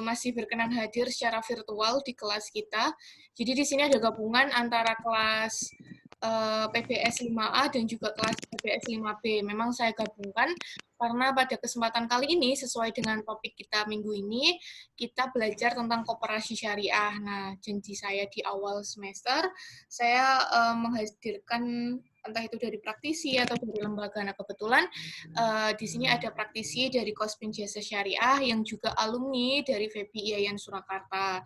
masih berkenan hadir secara virtual di kelas kita. Jadi di sini ada gabungan antara kelas PBS 5A dan juga kelas PBS 5B. Memang saya gabungkan karena pada kesempatan kali ini sesuai dengan topik kita minggu ini, kita belajar tentang koperasi syariah. Nah, janji saya di awal semester, saya menghadirkan entah itu dari praktisi atau dari lembaga. Nah, kebetulan di sini ada praktisi dari Kospin Jasa Syariah yang juga alumni dari FEBI IAIN Surakarta.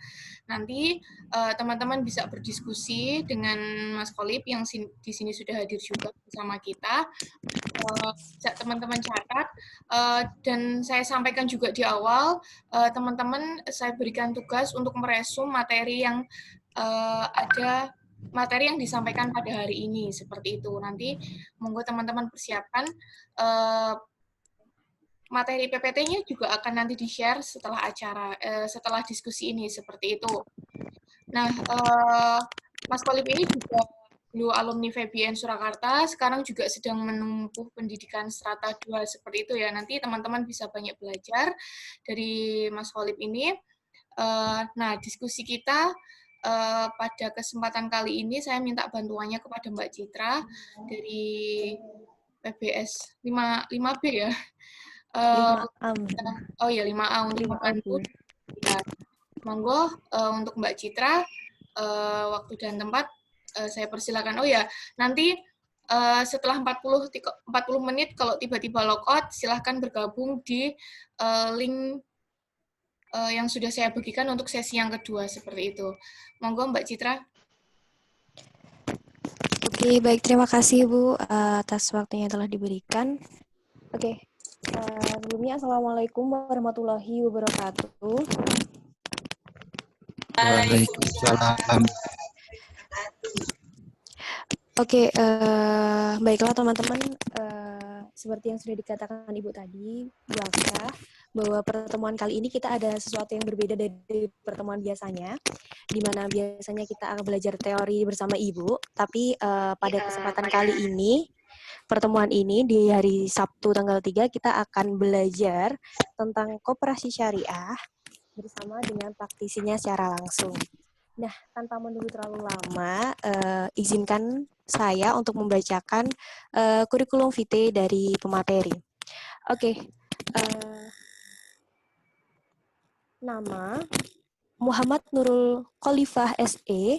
Nanti teman-teman bisa berdiskusi dengan Mas Kolib yang di sini sudah hadir juga bersama kita. Teman-teman catat dan saya sampaikan juga di awal, teman-teman saya berikan tugas untuk meresum materi yang ada materi yang disampaikan pada hari ini, seperti itu. Nanti monggo teman-teman persiapkan materi PPT-nya juga akan nanti di-share setelah acara, setelah diskusi ini, seperti itu. Nah, Mas Kolib ini juga dulu alumni FEBIN Surakarta, sekarang juga sedang menempuh pendidikan strata 2, seperti itu ya. Nanti teman-teman bisa banyak belajar dari Mas Kolib ini. Nah, diskusi kita pada kesempatan kali ini saya minta bantuannya kepada Mbak Citra dari PBS 5B ya. 5A. Oh ya, 5A untuk membantu. Ya, monggo untuk Mbak Citra, waktu dan tempat saya persilakan. Oh ya, nanti setelah 40 menit kalau tiba-tiba logout, silahkan bergabung di link yang sudah saya bagikan untuk sesi yang kedua, seperti itu. Monggo Mbak Citra. Oke, baik. Terima kasih, Bu, atas waktunya yang telah diberikan. Oke, sebelumnya Assalamualaikum warahmatullahi wabarakatuh. Waalaikumsalam. Oke, baiklah teman-teman, seperti yang sudah dikatakan Ibu tadi, Bu Afsah, bahwa pertemuan kali ini kita ada sesuatu yang berbeda dari pertemuan biasanya, di mana biasanya kita akan belajar teori bersama Ibu, tapi pada kesempatan kali ini, pertemuan ini di hari Sabtu tanggal 3, kita akan belajar tentang koperasi syariah bersama dengan praktisinya secara langsung. Nah, tanpa menunggu terlalu lama, izinkan saya untuk membacakan kurikulum vitae dari pemateri. Oke, nama Muhammad Nurul Khalifah SE,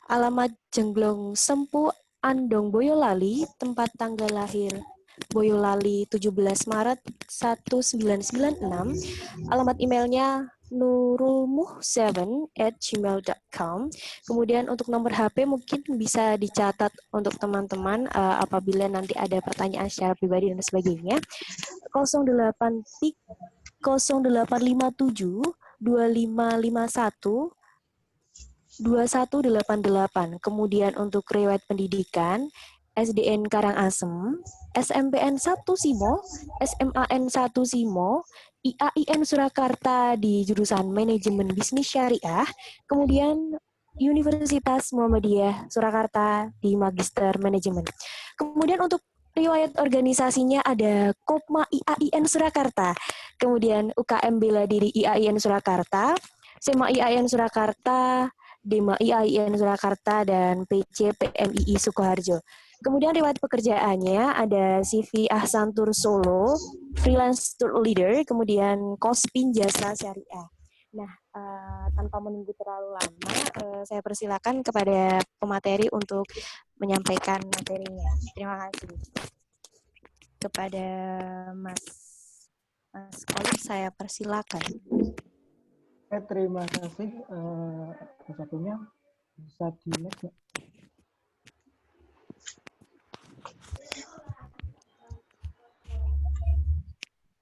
alamat Jenglong Sempu Andong Boyolali, tempat tanggal lahir Boyolali 17 Maret 1996, alamat emailnya nurulmuh7@gmail.com. Kemudian untuk nomor HP mungkin bisa dicatat untuk teman-teman apabila nanti ada pertanyaan secara pribadi dan sebagainya. 0857 2551 2188. Kemudian untuk riwayat pendidikan SDN Karangasem, SMPN 1 Simo, SMAN 1 Simo, IAIN Surakarta di jurusan Manajemen Bisnis Syariah, kemudian Universitas Muhammadiyah Surakarta di Magister Manajemen. Kemudian untuk riwayat organisasinya ada Kopma IAIN Surakarta, kemudian UKM Bela Diri IAIN Surakarta, SEMA IAIN Surakarta, DEMA IAIN Surakarta, dan PC PMII Sukoharjo. Kemudian riwayat pekerjaannya ada CV Ahsantur Solo, freelance tour leader, kemudian Kospin Jasa Syariah. Nah, tanpa menunggu terlalu lama, saya persilakan kepada pemateri untuk menyampaikan materinya. Terima kasih. Kepada Mas Kolib, saya persilakan. Terima kasih. Satunya bisa di-next, Mbak.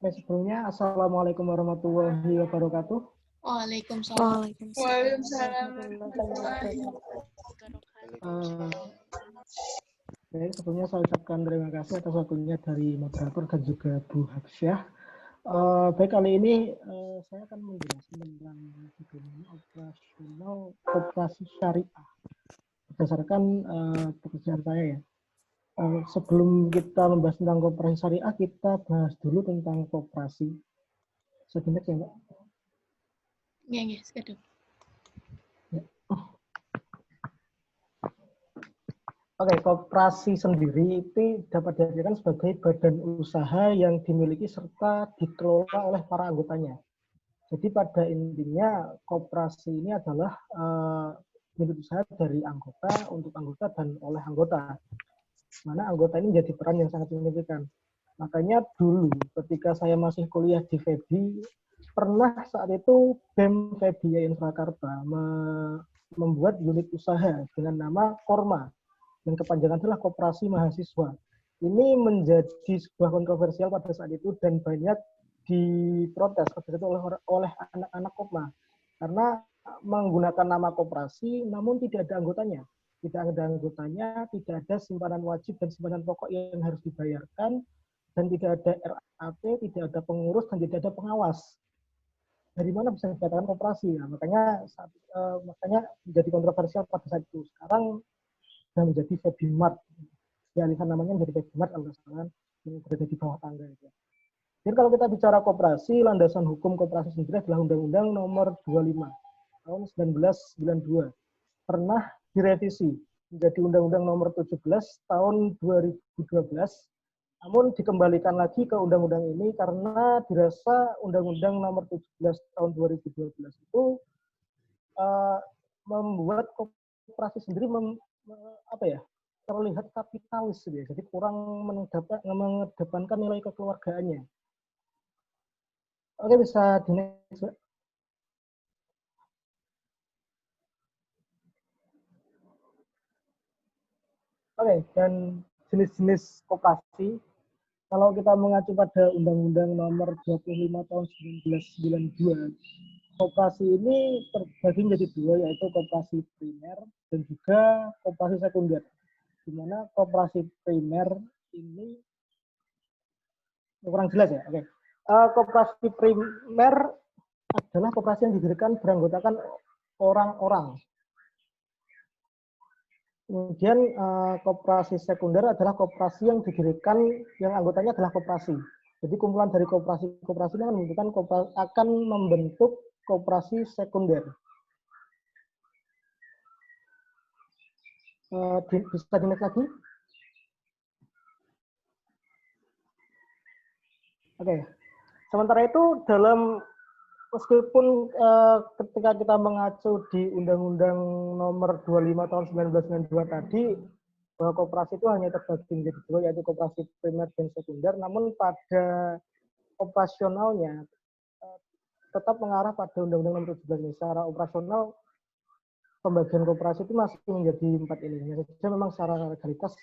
Sebelumnya, Assalamualaikum warahmatullahi wabarakatuh. Waalaikumsalam. Baik, sebelumnya saya ucapkan terima kasih atas waktunya dari moderator dan juga Bu Hafsyah. Baik, kali ini saya akan menjelaskan tentang bagaimana operasional koperasi syariah berdasarkan pekerjaan saya ya. Sebelum kita membahas tentang koperasi syariah, kita bahas dulu tentang koperasi. Sebentar ya, Mbak. Iya, sekadar. Oke, koperasi sendiri itu dapat diartikan sebagai badan usaha yang dimiliki serta dikelola oleh para anggotanya. Jadi pada intinya koperasi ini adalah unit usaha dari anggota untuk anggota dan oleh anggota. Mana anggota ini menjadi peran yang sangat signifikan. Makanya dulu ketika saya masih kuliah di FEBI, pernah saat itu BEM FEBI Yayan Surakarta membuat unit usaha dengan nama Korma, yang kepanjangan adalah Koperasi Mahasiswa. Ini menjadi sebuah kontroversial pada saat itu dan banyak diprotes oleh anak-anak Kopma karena menggunakan nama koperasi namun tidak ada anggotanya. Tidak ada anggotanya, tidak ada simpanan wajib dan simpanan pokok yang harus dibayarkan, dan tidak ada RAT, tidak ada pengurus, dan tidak ada pengawas. Dari mana bisa dikatakan koperasi? Nah, makanya menjadi kontroversial pada saat itu. Sekarang sudah menjadi Febimart. Dialihkan namanya menjadi Febimart kalau salah, yang berada di bawah tangga itu. Jadi kalau kita bicara koperasi, landasan hukum koperasi sendiri adalah Undang-Undang Nomor 25 tahun 1992. Pernah direvisi menjadi Undang-Undang Nomor 17 tahun 2012. Namun dikembalikan lagi ke undang-undang ini karena dirasa Undang-Undang Nomor 17 tahun 2012 itu membuat koperasi sendiri terlihat kapitalis, ya. Jadi kurang mengedepankan nilai kekeluargaannya. Oke, bisa di next. Oke, dan jenis-jenis koperasi, kalau kita mengacu pada Undang-Undang Nomor 25 tahun 1992, koperasi ini terbagi menjadi dua, yaitu koperasi primer dan juga koperasi sekunder. Di mana koperasi primer ini kurang jelas ya. Oke. Koperasi primer adalah koperasi yang didirikan beranggotakan orang-orang. Kemudian koperasi sekunder adalah koperasi yang didirikan yang anggotanya adalah koperasi. Jadi kumpulan dari koperasi ini akan membentuk koperasi sekunder. Bisa di next lagi? Oke. Sementara itu meskipun ketika kita mengacu di Undang-Undang Nomor 25 tahun 1992 tadi, bahwa koperasi itu hanya terbagi menjadi dua, yaitu koperasi primer dan sekunder, namun pada operasionalnya tetap mengarah pada Undang-Undang Nomor 17 ini. Secara operasional, pembagian koperasi itu masih menjadi 4 ini. Hanya saja memang secara legalitas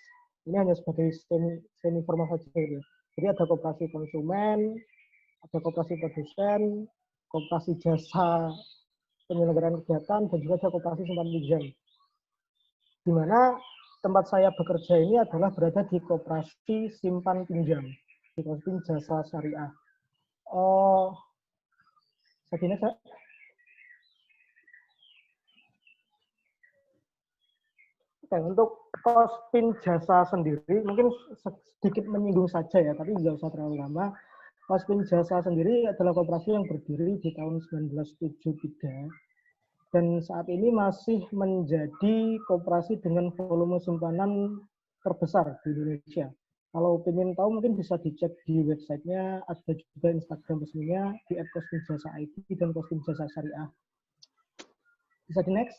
ini hanya sebagai semi formal saja. Gitu. Jadi ada koperasi konsumen, ada koperasi produsen, koperasi jasa penyelenggaraan kegiatan, dan juga ada koperasi simpan pinjam. Di mana tempat saya bekerja ini adalah berada di koperasi simpan pinjam, di koperasi jasa syariah. Saya Oke, untuk Kospin Jasa sendiri, mungkin sedikit menyinggung saja ya, tapi tidak usah terlalu lama. Kospin Jasa sendiri adalah koperasi yang berdiri di tahun 1973, dan saat ini masih menjadi koperasi dengan volume simpanan terbesar di Indonesia. Kalau ingin tahu mungkin bisa dicek di websitenya, ada juga Instagram resminya di @kospinjasa.id dan Kospin Jasa Syariah. Bisa di next?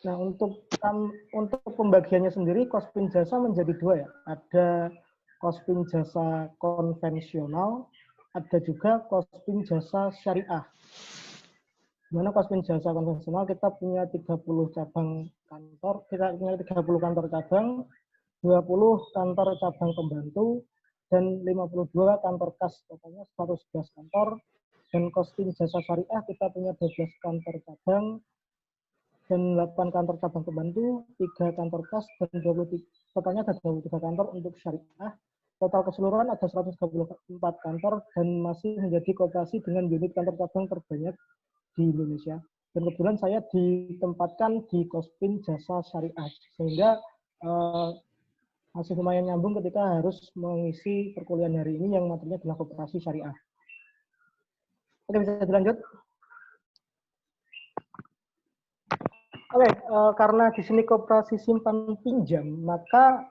Nah, untuk pembagiannya sendiri, Kospin Jasa menjadi dua ya. Ada Kospin Jasa konvensional, ada juga Kospin Jasa syariah. Dimana Kospin Jasa konvensional kita punya 30 cabang kantor, kita punya 30 kantor cabang, 20 kantor cabang pembantu, dan 52 kantor kas, totalnya 111 kantor. Dan Kospin Jasa syariah kita punya 12 kantor cabang, dan 8 kantor cabang pembantu, 3 kantor kas, dan totalnya ada 23 kantor untuk syariah. Total keseluruhan ada 134 kantor dan masih menjadi koperasi dengan unit kantor cabang terbanyak di Indonesia. Dan kebetulan saya ditempatkan di Kospin Jasa Syariah, sehingga masih lumayan nyambung ketika harus mengisi perkuliahan hari ini yang materinya adalah koperasi syariah. Oke, bisa dilanjut? Oke, karena di sini koperasi simpan pinjam, maka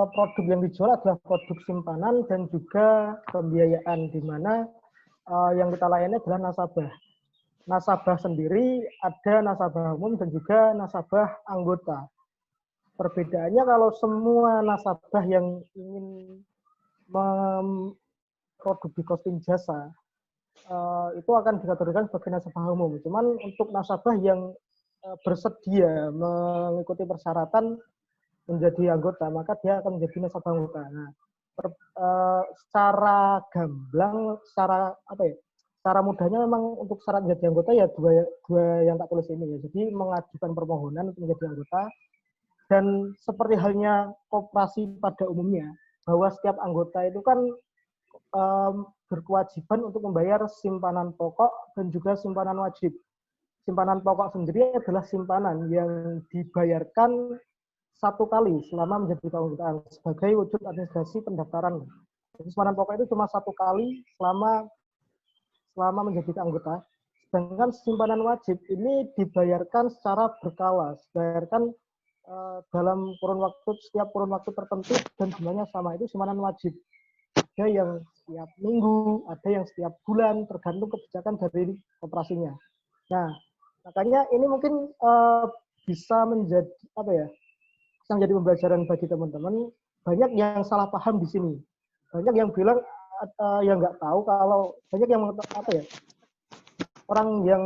produk yang dijual adalah produk simpanan dan juga pembiayaan, di mana yang kita layani adalah nasabah. Nasabah sendiri ada nasabah umum dan juga nasabah anggota. Perbedaannya kalau semua nasabah yang ingin memproduksi di costing jasa itu akan dikategorikan sebagai nasabah umum. Cuman untuk nasabah yang bersedia mengikuti persyaratan menjadi anggota, maka dia akan menjadi nasabah anggota. Nah, secara gamblang, secara mudahnya memang untuk syarat menjadi anggota ya dua yang tak tulis ini ya. Jadi mengajukan permohonan untuk menjadi anggota. Dan seperti halnya koperasi pada umumnya, bahwa setiap anggota itu kan berkewajiban untuk membayar simpanan pokok dan juga simpanan wajib. Simpanan pokok sendiri adalah simpanan yang dibayarkan satu kali selama menjadi keanggotaan sebagai wujud administrasi pendaftaran. Jadi simpanan pokok itu cuma satu kali selama menjadi anggota. Sedangkan simpanan wajib ini dibayarkan secara berkala, dibayarkan dalam setiap kurun waktu tertentu dan jumlahnya sama, itu simpanan wajib. Ada yang setiap minggu, ada yang setiap bulan, tergantung kebijakan dari koperasinya. Nah, makanya ini mungkin bisa menjadi bisa menjadi pembelajaran bagi teman-teman. Banyak yang salah paham di sini. Banyak yang bilang yang nggak tahu kalau banyak yang orang yang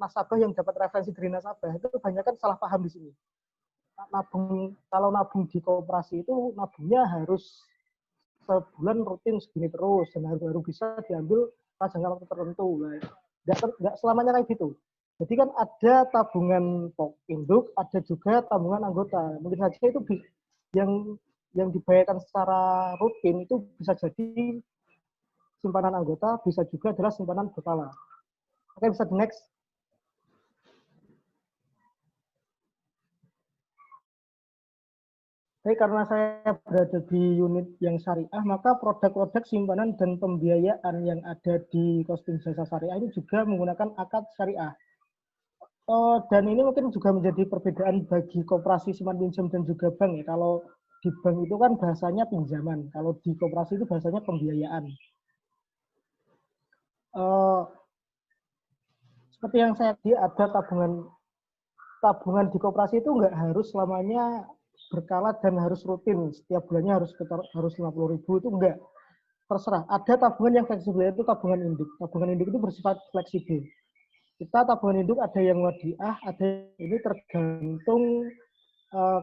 nasabah yang dapat referensi dari nasabah itu kebanyakan salah paham di sini. Kalau nabung di koperasi itu nabungnya harus sebulan rutin segini terus dan baru bisa diambil pada jangka waktu tertentu. Nggak selamanya kayak gitu. Jadi kan ada tabungan induk, ada juga tabungan anggota. Mungkin saja itu yang dibayarkan secara rutin itu bisa jadi simpanan anggota, bisa juga adalah simpanan berkala. Oke, bisa di next. Tapi karena saya berada di unit yang syariah, maka produk-produk simpanan dan pembiayaan yang ada di costing jasa syariah ini juga menggunakan akad syariah. Dan ini mungkin juga menjadi perbedaan bagi koperasi simpan pinjam dan juga bank ya. Kalau di bank itu kan bahasanya pinjaman, kalau di koperasi itu bahasanya pembiayaan. Seperti yang saya lihat, ada tabungan di koperasi itu nggak harus selamanya berkala dan harus rutin, setiap bulannya harus 50.000 itu enggak, terserah. Ada tabungan yang fleksibel, itu tabungan induk. Tabungan induk itu bersifat fleksibel. Kita tabungan induk ada yang wadiah, ada ini tergantung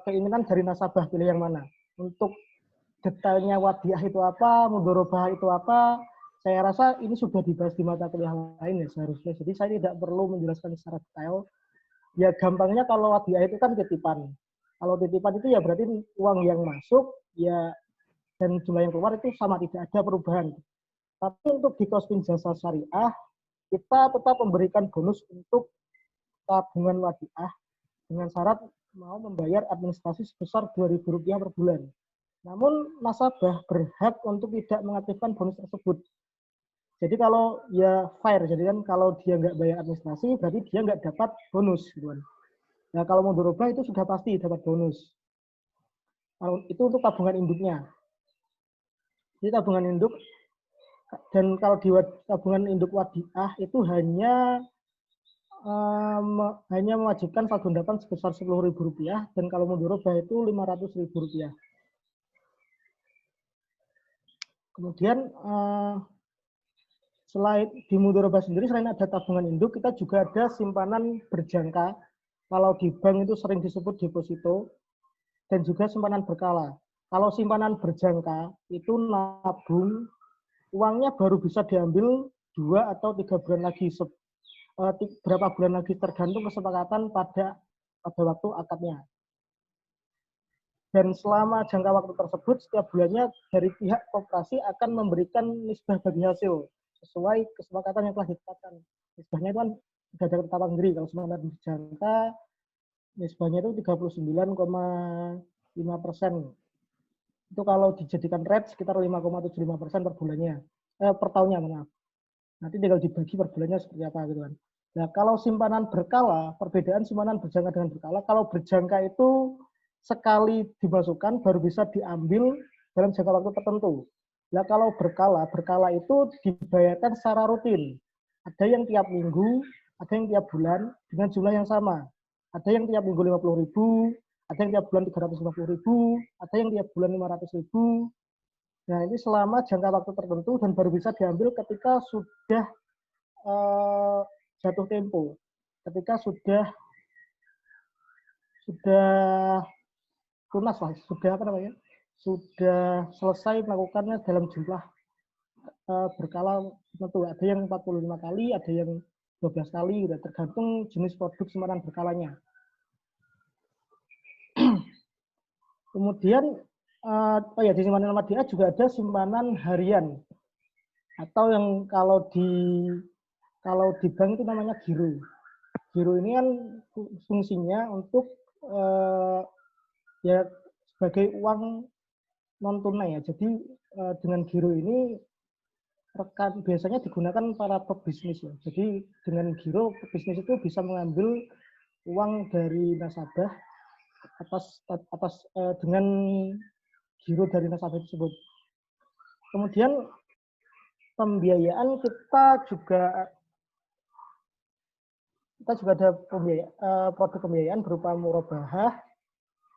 keinginan dari nasabah, pilih yang mana. Untuk detailnya wadiah itu apa, mudharabah itu apa, saya rasa ini sudah dibahas di mata kuliah lain ya seharusnya. Jadi saya tidak perlu menjelaskan secara detail. Ya gampangnya kalau wadiah itu kan titipan. Kalau titipan itu ya berarti uang yang masuk ya dan jumlah yang keluar itu sama, tidak ada perubahan. Tapi untuk di costing jasa syariah, kita tetap memberikan bonus untuk tabungan wadiah dengan syarat mau membayar administrasi sebesar Rp2.000 per bulan. Namun nasabah berhak untuk tidak mengaktifkan bonus tersebut. Jadi kalau ya fair, jadi kan kalau dia nggak bayar administrasi berarti dia nggak dapat bonus, gitu kan. Nah, kalau mau dirubah itu sudah pasti dapat bonus. Kalau itu untuk tabungan induknya. Jadi tabungan induk, dan kalau di tabungan induk wadiah itu hanya mewajibkan saldo endapan sebesar Rp10.000 dan kalau mau dirubah itu Rp500.000. Kemudian selain di mudharabah sendiri, selain ada tabungan induk, kita juga ada simpanan berjangka. Kalau di bank itu sering disebut deposito, dan juga simpanan berkala. Kalau simpanan berjangka itu nabung, uangnya baru bisa diambil 2 atau 3 bulan lagi. Berapa bulan lagi tergantung kesepakatan pada waktu akadnya. Dan selama jangka waktu tersebut, setiap bulannya dari pihak koperasi akan memberikan nisbah bagi hasil sesuai kesepakatan yang telah ditetapkan. Nisbahnya itu kan sudah ada ketetapan sendiri. Kalau simpanan berjangka, nisbahnya itu 39,5%. 5%. Itu kalau dijadikan rate sekitar 5,75% per bulannya. Per tahunnya, maaf. Nanti tinggal dibagi per bulannya seperti apa gitu kan. Nah, kalau simpanan berkala, perbedaan simpanan berjangka dengan berkala, kalau berjangka itu sekali dimasukkan baru bisa diambil dalam jangka waktu tertentu. Nah, kalau berkala itu dibayarkan secara rutin. Ada yang tiap minggu, ada yang tiap bulan dengan jumlah yang sama. Ada yang tiap minggu 50.000, ada yang tiap bulan 350.000, ada yang tiap bulan 500.000. Nah, ini selama jangka waktu tertentu dan baru bisa diambil ketika sudah jatuh tempo. Ketika sudah lunas lah, sudah selesai melakukannya dalam jumlah berkala tertentu. Ada yang 45 kali, ada yang 12 kali, tergantung jenis produk simpanan berkalanya. Kemudian di simpanan Muhammadiyah juga ada simpanan harian, atau yang kalau di bank itu namanya giro. Giro ini kan fungsinya untuk ya sebagai uang non tunai ya. Jadi dengan giro ini biasanya digunakan para pebisnis ya. Jadi dengan giro pebisnis itu bisa mengambil uang dari nasabah dengan giro dari nasabah tersebut. Kemudian pembiayaan kita juga ada produk pembiayaan berupa murabahah,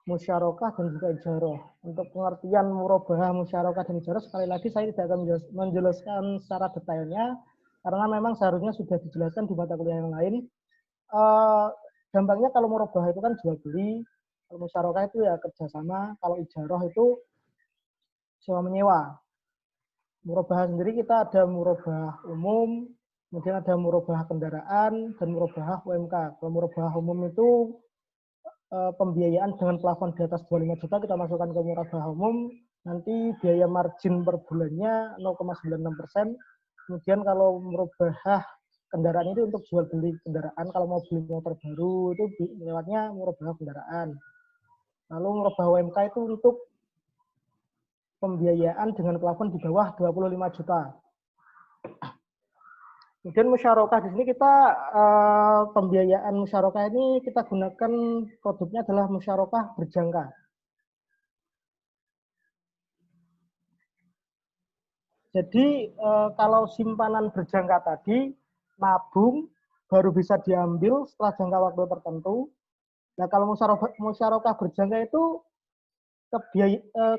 musyarakah, dan juga ijarah. Untuk pengertian murabahah, musyarakah, dan ijarah, sekali lagi saya tidak akan menjelaskan secara detailnya karena memang seharusnya sudah dijelaskan di mata kuliah yang lain. Gampangnya kalau murabahah itu kan jual beli, kalau musyarakah itu ya kerjasama, kalau ijarah itu sewa menyewa. Murabahah sendiri kita ada murabahah umum, kemudian ada murabahah kendaraan, dan murabahah UMK. Kalau murabahah umum itu pembiayaan dengan plafon di atas 25 juta kita masukkan ke murabahah umum, nanti biaya margin per bulannya 0,96%. Kemudian kalau murabahah kendaraan itu untuk jual beli kendaraan, kalau mau beli motor baru itu lewatnya murabahah kendaraan. Lalu murabahah UMK itu untuk pembiayaan dengan plafon di bawah 25 juta. Kemudian musyarakah di sini kita pembiayaan musyarakah ini kita gunakan produknya adalah musyarakah berjangka. Jadi kalau simpanan berjangka tadi nabung baru bisa diambil setelah jangka waktu tertentu. Nah, kalau musyarakah berjangka itu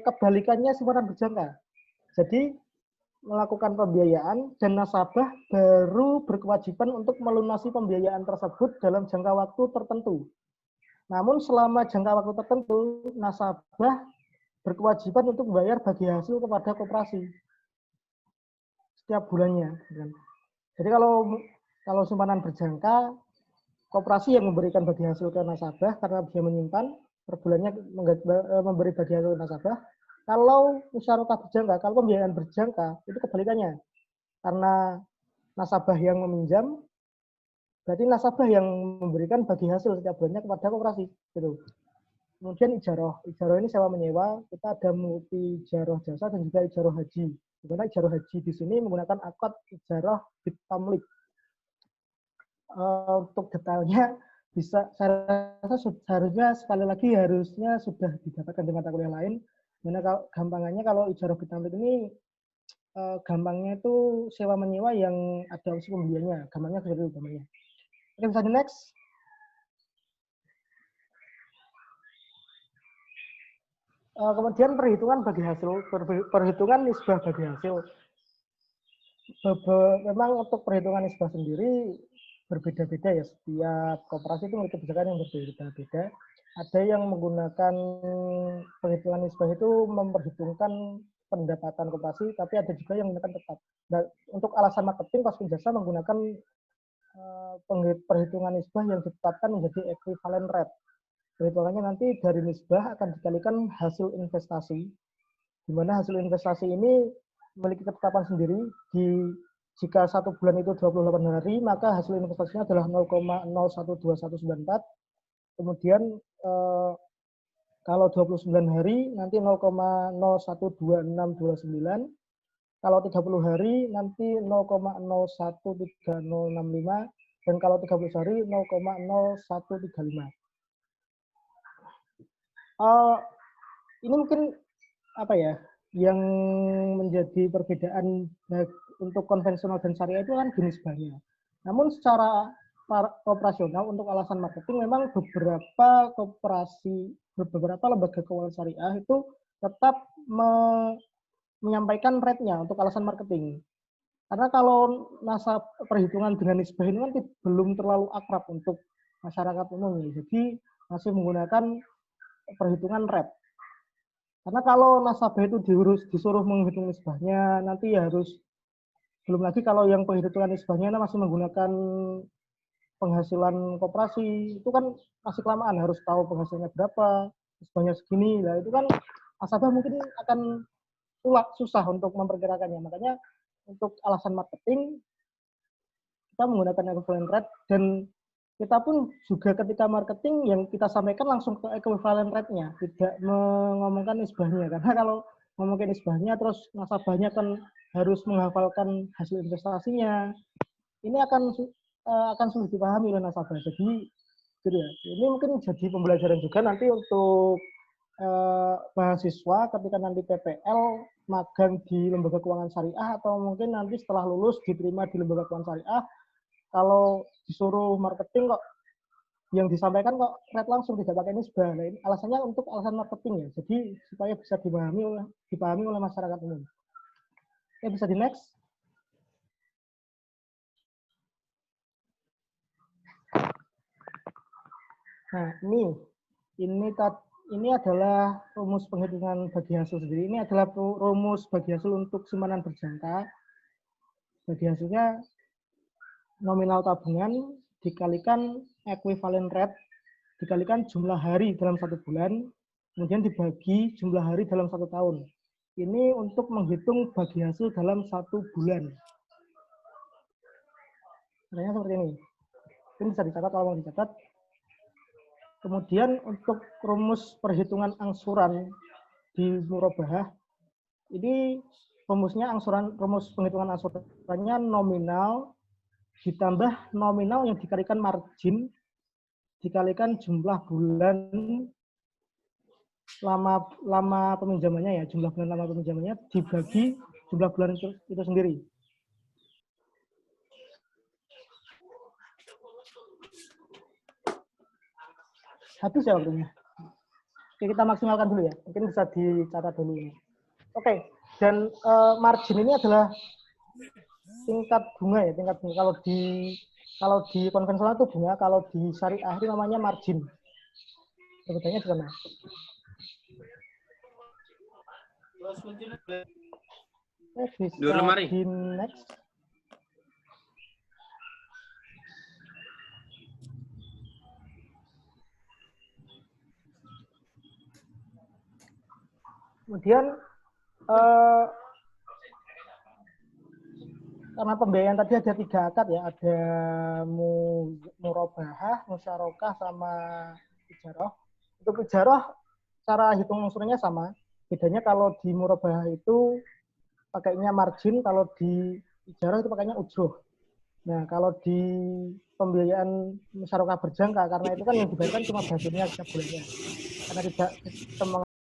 kebalikannya simpanan berjangka. Jadi melakukan pembiayaan dan nasabah baru berkewajiban untuk melunasi pembiayaan tersebut dalam jangka waktu tertentu. Namun selama jangka waktu tertentu, nasabah berkewajiban untuk membayar bagi hasil kepada koperasi setiap bulannya. Jadi kalau simpanan berjangka, koperasi yang memberikan bagi hasil ke nasabah karena dia menyimpan per bulannya memberi bagi hasil ke nasabah. Kalau musyarakah berjangka, kalau pembiayaan berjangka, itu kebalikannya. Karena nasabah yang meminjam, berarti nasabah yang memberikan bagi hasil setiap bulannya kepada koperasi. Gitu. Kemudian ijarah. Ijarah ini sewa menyewa, kita ada multi ijarah jasa dan juga ijarah haji. Di mana ijarah haji di sini menggunakan akad ijarah bitamlik. Untuk detailnya, saya rasa seharusnya sekali lagi harusnya sudah didapatkan di mata kuliah lain. Mana gampangannya kalau ijarah bitamlik ini gampangnya itu sewa menyewa yang ada opsi pembeliannya. Gampangnya seperti itu gampangnya. Oke, bisa di next. Kemudian perhitungan bagi hasil, perhitungan nisbah bagi hasil. Memang untuk perhitungan nisbah sendiri berbeda-beda ya. Setiap koperasi itu memiliki kebijakan yang berbeda-beda. Ada yang menggunakan perhitungan nisbah itu memperhitungkan pendapatan koperasi, tapi ada juga yang menggunakan tetap. Nah, untuk alasan marketing, Paskun Jasa menggunakan perhitungan nisbah yang ditetapkan menjadi equivalent rate. Perhitungannya nanti dari nisbah akan dikalikan hasil investasi, di mana hasil investasi ini memiliki ketetapan sendiri. Jika 1 bulan itu 28 hari, maka hasil investasinya adalah 0,012194. Kemudian Kalau 29 hari nanti 0,012629. Kalau 30 hari nanti 0,013065 dan kalau 30 hari 0,0135. Ini mungkin apa ya yang menjadi perbedaan untuk konvensional dan syariah itu kan jenis bahannya. Namun secara operasional untuk alasan marketing memang beberapa lembaga keuangan syariah itu tetap menyampaikan rate-nya untuk alasan marketing. Karena kalau nasab perhitungan dengan nisbah ini kan belum terlalu akrab untuk masyarakat umum. Jadi masih menggunakan perhitungan rate. Karena kalau nasabah itu disuruh menghitung nisbahnya, nanti ya harus, belum lagi kalau yang perhitungan nisbahnya masih menggunakan penghasilan koperasi, itu kan masih kelamaan, harus tahu penghasilannya berapa, nisbahnya segini, lah itu kan nasabah mungkin akan susah untuk memperkirakannya. Makanya untuk alasan marketing, kita menggunakan equivalent rate, dan kita pun juga ketika marketing yang kita sampaikan langsung ke equivalent rate-nya, tidak mengomongkan nisbahnya. Karena kalau ngomongin nisbahnya terus nasabahnya kan harus menghafalkan hasil investasinya, ini akan sulit dipahami oleh nasabah. Jadi gitu ya. Ini mungkin jadi pembelajaran juga nanti untuk mahasiswa ketika nanti PPL magang di lembaga keuangan syariah atau mungkin nanti setelah lulus diterima di lembaga keuangan syariah, kalau disuruh marketing kok yang disampaikan kok rate langsung tidak pakai nisbah. Nah, ini alasannya untuk alasan marketing ya. Jadi supaya bisa dipahami oleh masyarakat umum. Oke, bisa di next. Nah, ini adalah rumus penghitungan bagi hasil sendiri. Ini adalah rumus bagi hasil untuk simpanan berjangka. Bagi hasilnya nominal tabungan dikalikan equivalent rate dikalikan jumlah hari dalam 1 bulan, kemudian dibagi jumlah hari dalam 1 tahun. Ini untuk menghitung bagi hasil dalam 1 bulan. Caranya seperti ini. Ini bisa dicatat kalau mau dicatat. Kemudian untuk rumus perhitungan angsuran di murabahah, ini rumusnya rumus penghitungan angsurannya nominal ditambah nominal yang dikalikan margin dikalikan jumlah bulan lama peminjamannya ya, jumlah bulan lama peminjamannya dibagi jumlah bulan itu sendiri. Habis ya waktunya. Oke, kita maksimalkan dulu ya. Mungkin bisa dicatat dulu. Oke, dan margin ini adalah tingkat bunga ya, tingkat bunga. Kalau di konvensional itu bunga, kalau di syariah itu namanya margin. Perbedaannya di sana. Bisa di next. Kemudian karena pembiayaan tadi ada 3 akad ya, ada murabahah, musyarakah, sama ijarah. Untuk ijarah cara hitung angsurannya sama. Bedanya kalau di murabahah itu pakainya margin, kalau di ijarah itu pakainya ujroh. Nah, kalau di pembiayaan musyarakah berjangka, karena itu kan yang dibayarkan cuma hasilnya setiap bulannya. Karena tidak